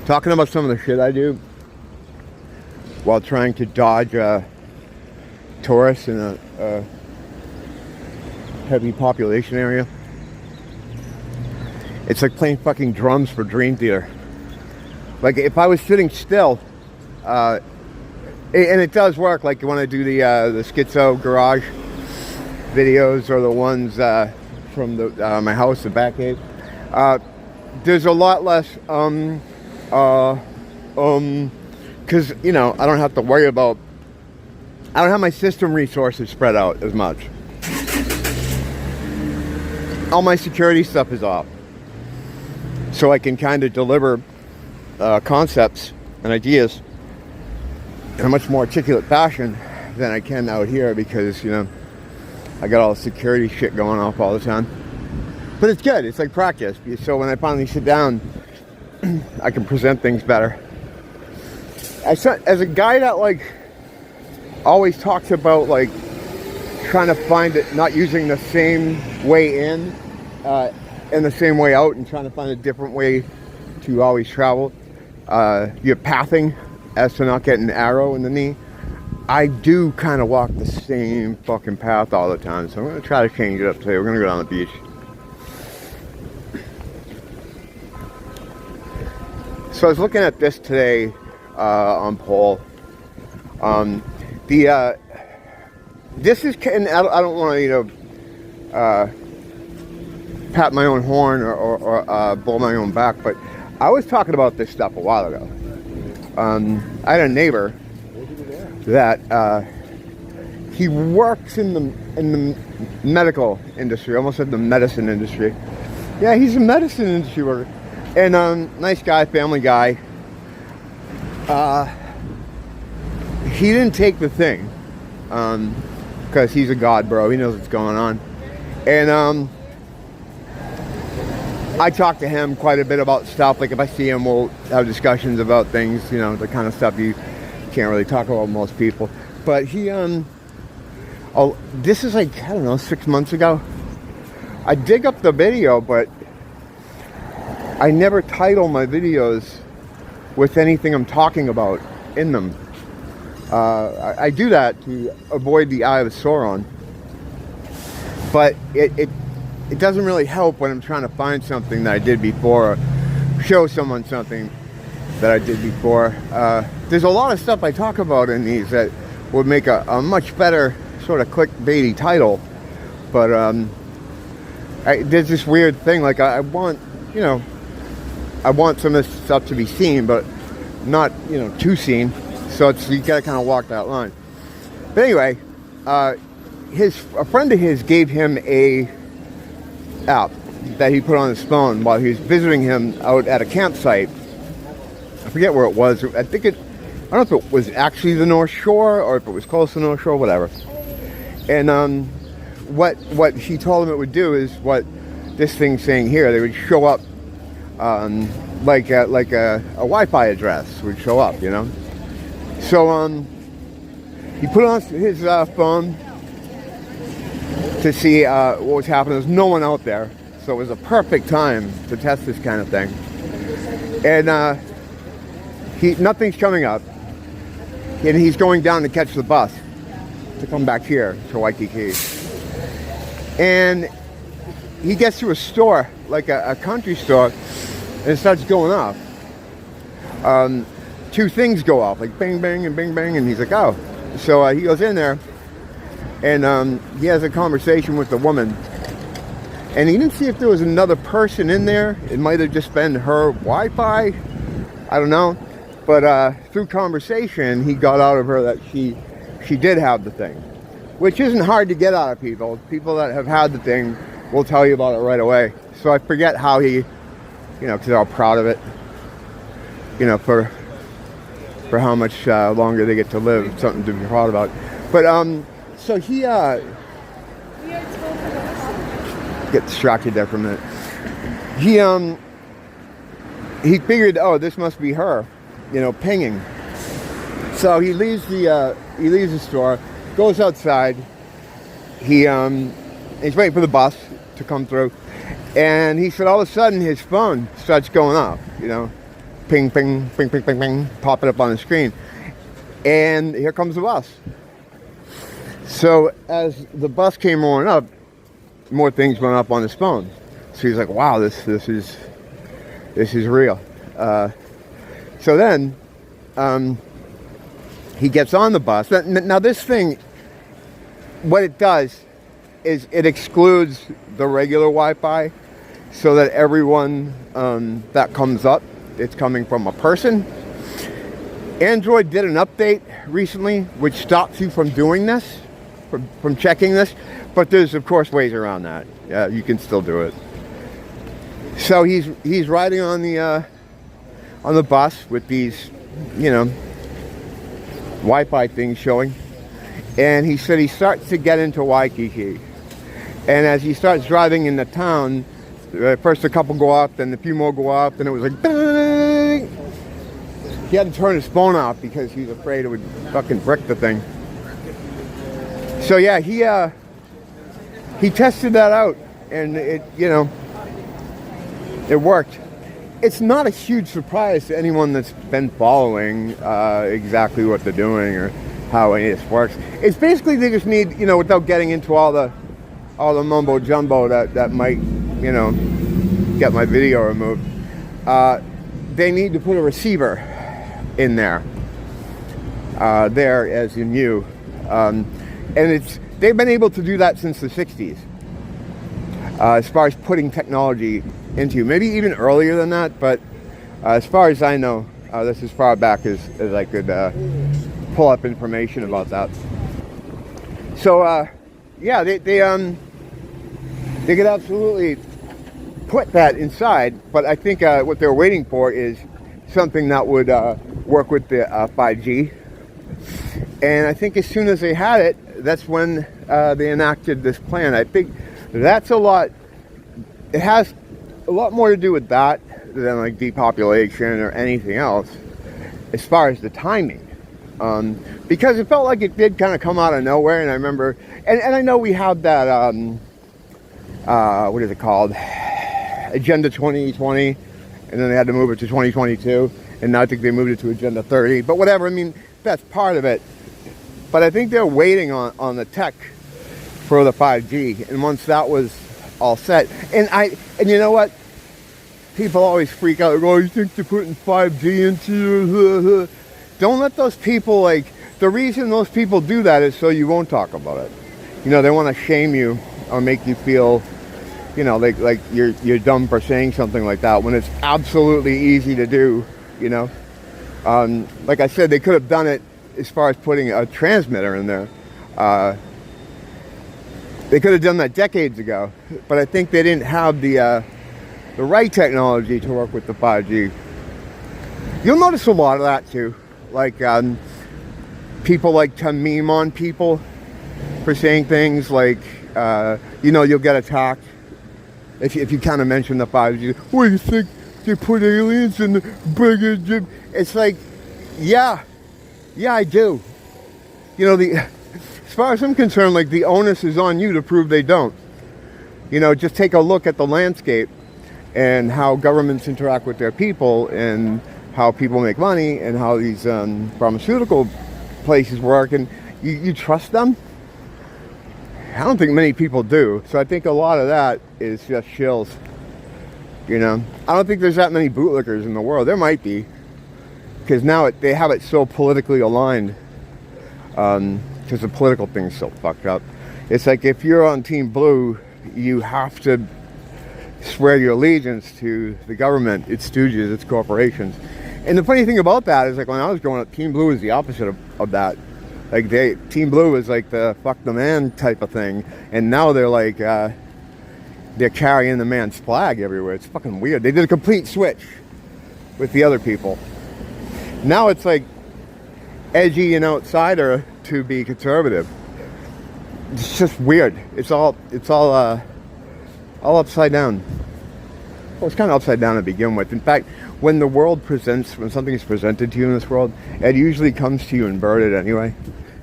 talking about some of the shit I do while trying to dodge tourists in a heavy population area. It's like playing fucking drums for Dream Theater. Like if I was sitting still, and it does work. Like when I do the Schizo Garage videos or the ones from my house, the back cave. There's a lot less because you know I don't have to worry about. I don't have my system resources spread out as much. All my security stuff is off, so I can kind of deliver concepts and ideas in a much more articulate fashion than I can out here because, you know, I got all the security shit going off all the time. But it's good. It's like practice. So when I finally sit down, I can present things better. As a guy that, like, always talks about, like, trying to find it, not using the same way in and the same way out and trying to find a different way to always travel. You're pathing as to not get an arrow in the knee. I do kind of walk the same fucking path all the time, so I'm going to try to change it up today. We're going to go down the beach. So I was looking at this today on poll. This is, and I don't want to, you know, pat my own horn or blow my own back, but I was talking about this stuff a while ago. I had a neighbor that he works in the medical industry, almost said the medicine industry. Yeah, he's a medicine industry worker, and nice guy, family guy. He didn't take the thing because he's a god, bro. He knows what's going on, and I talk to him quite a bit about stuff. Like if I see him, we'll have discussions about things, you know, the kind of stuff you can't really talk about with most people. But he, this is like, I don't know, 6 months ago. I dig up the video, but I never title my videos with anything I'm talking about in them. I do that to avoid the eye of Sauron. But it doesn't really help when I'm trying to find something that I did before, or show someone something that I did before. There's a lot of stuff I talk about in these that would make a much better sort of clickbaity title, but there's this weird thing, like I want, you know, I want some of this stuff to be seen, but not, you know, too seen, so you gotta kind of walk that line. But anyway, a friend of his gave him a app that he put on his phone while he was visiting him out at a campsite. I forget where it was. I don't know if it was actually the North Shore or if it was close to the North Shore, whatever. And what he told him it would do is what this thing's saying here. They would show up like a Wi-Fi address would show up, you know. So he put on his phone to see what was happening. There's no one out there, so it was a perfect time to test this kind of thing. And nothing's coming up, and he's going down to catch the bus to come back here to Waikiki. And he gets to a store, like a country store, and it starts going off. Two things go off, like bang, bang, and bang, bang, and he's like, oh. So he goes in there, and he has a conversation with the woman. And he didn't see if there was another person in there. It might have just been her Wi-Fi. I don't know. But through conversation, he got out of her that she did have the thing. Which isn't hard to get out of people. People that have had the thing will tell you about it right away. So I forget how he, you know, because they're all proud of it. You know, for how much longer they get to live. Something to be proud about. But, so he, get distracted there for a minute. He figured, oh, this must be her, you know, pinging. So he leaves the store, goes outside. He's waiting for the bus to come through, and he said all of a sudden his phone starts going off, you know, ping, ping, ping, ping, ping, ping, popping up on the screen. And here comes the bus. So as the bus came rolling up, more things went up on his phone. So he's like, wow, this is real. So then he gets on the bus. Now this thing, what it does is it excludes the regular Wi-Fi so that everyone that comes up, it's coming from a person. Android did an update recently which stops you from doing this, from checking this, but there's of course ways around that. You can still do it. So he's riding on the bus with these, Wi-Fi things showing, and he said he starts to get into Waikiki, and as he starts driving into town, first a couple go up, then a few more go up, and it was like bang! He had to turn his phone off because he was afraid it would fucking brick the thing. So yeah, he tested that out, and it worked. It's not a huge surprise to anyone that's been following exactly what they're doing or how any of this works. It's basically they just need, without getting into all the mumbo jumbo that might, get my video removed. They need to put a receiver in there, as in you, and they've been able to do that since the 60s, as far as putting technology into you. Maybe even earlier than that, but as far as I know, that's as far back as I could pull up information about that. So yeah, they could absolutely put that inside, but I think what they're waiting for is something that would work with the 5G. And I think as soon as they had it, that's when they enacted this plan. I think that's it has a lot more to do with that than like depopulation or anything else as far as the timing. Because it felt like it did kind of come out of nowhere, and I remember, and I know we had that, what is it called? Agenda 2020, and then they had to move it to 2022, and now I think they moved it to Agenda 30, but whatever, I mean, that's part of it. But I think they're waiting on the tech for the 5G, and once that was all set, and you know what? People always freak out, oh, you think they're putting 5G into you? Don't let those people, the reason those people do that is so you won't talk about it. They want to shame you or make you feel, like you're dumb for saying something like that when it's absolutely easy to do, Like I said, they could have done it as far as putting a transmitter in there. They could have done that decades ago, but I think they didn't have the right technology to work with the 5G. You'll notice a lot of that too. Like people like to meme on people for saying things like, you'll get attacked if you kind of mention the 5G. What do you think? They put aliens in the bigger? It's like, yeah, I do. As far as I'm concerned, the onus is on you to prove they don't. Just take a look at the landscape and how governments interact with their people and how people make money and how these pharmaceutical places work, and you trust them? I don't think many people do. So I think a lot of that is just shills. I don't think there's that many bootlickers in the world. There might be, because now they have it so politically aligned, because the political thing's so fucked up. It's like if you're on Team Blue, you have to swear your allegiance to the government, its stooges, its corporations. And the funny thing about that is, when I was growing up, Team Blue is the opposite of that. Team Blue is like the fuck the man type of thing, and now they're they're carrying the man's flag everywhere. It's fucking weird. They did a complete switch with the other people. Now it's edgy and outsider to be conservative. It's just weird. It's all upside down. Well, it's kind of upside down to begin with. In fact, when something is presented to you in this world, it usually comes to you inverted anyway.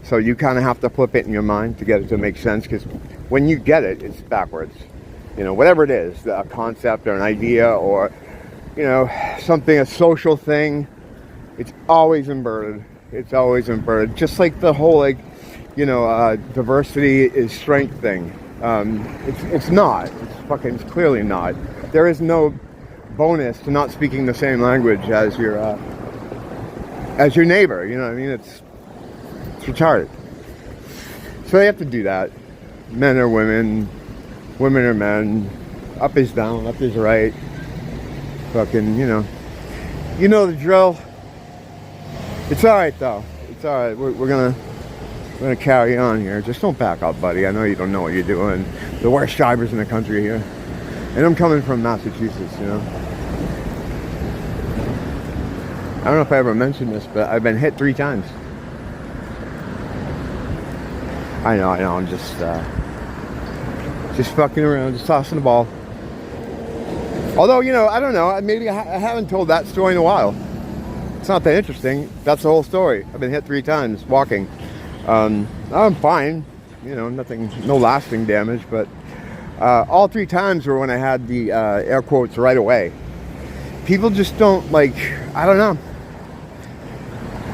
So you kind of have to flip it in your mind to get it to make sense, because when you get it, it's backwards. Whatever it is, a concept or an idea or you know, something, a social thing, it's always inverted. It's always inverted. Just like the whole, like, you know, diversity is strength thing. It's not. It's clearly not. There is no bonus to not speaking the same language as your neighbor. You know what I mean? It's retarded. So they have to do that. Men are women, women are men. Up is down, left is right. Fucking, you know the drill. It's all right though. It's all right. We're gonna carry on here. Just don't back up, buddy. I know you don't know what you're doing. The worst drivers in the country here, and I'm coming from Massachusetts. You know. I don't know if I ever mentioned this, but I've been hit 3 times. I know. I'm just fucking around, just tossing the ball. Although, you know, I don't know. Maybe I haven't told that story in a while. It's not that interesting. That's the whole story. I've been hit 3 times walking. I'm fine. You know, nothing, no lasting damage. But all 3 times were when I had the air quotes right away. People just don't, like, I don't know.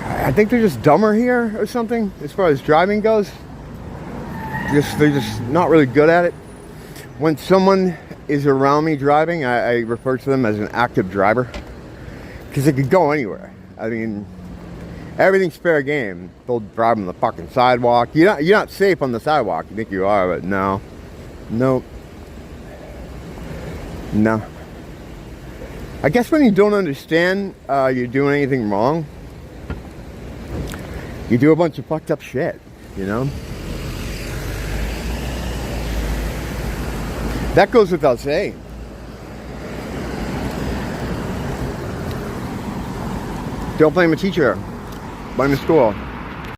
I think they're just dumber here or something as far as driving goes. They're just not really good at it. When someone is around me driving, I refer to them as an active driver, because they could go anywhere. I mean, everything's fair game. They'll drive on the fucking sidewalk. You're not safe on the sidewalk. You think you are, but no. I guess when you don't understand you're doing anything wrong, you do a bunch of fucked up shit, you know? That goes without saying. Don't blame a teacher. Blame the school.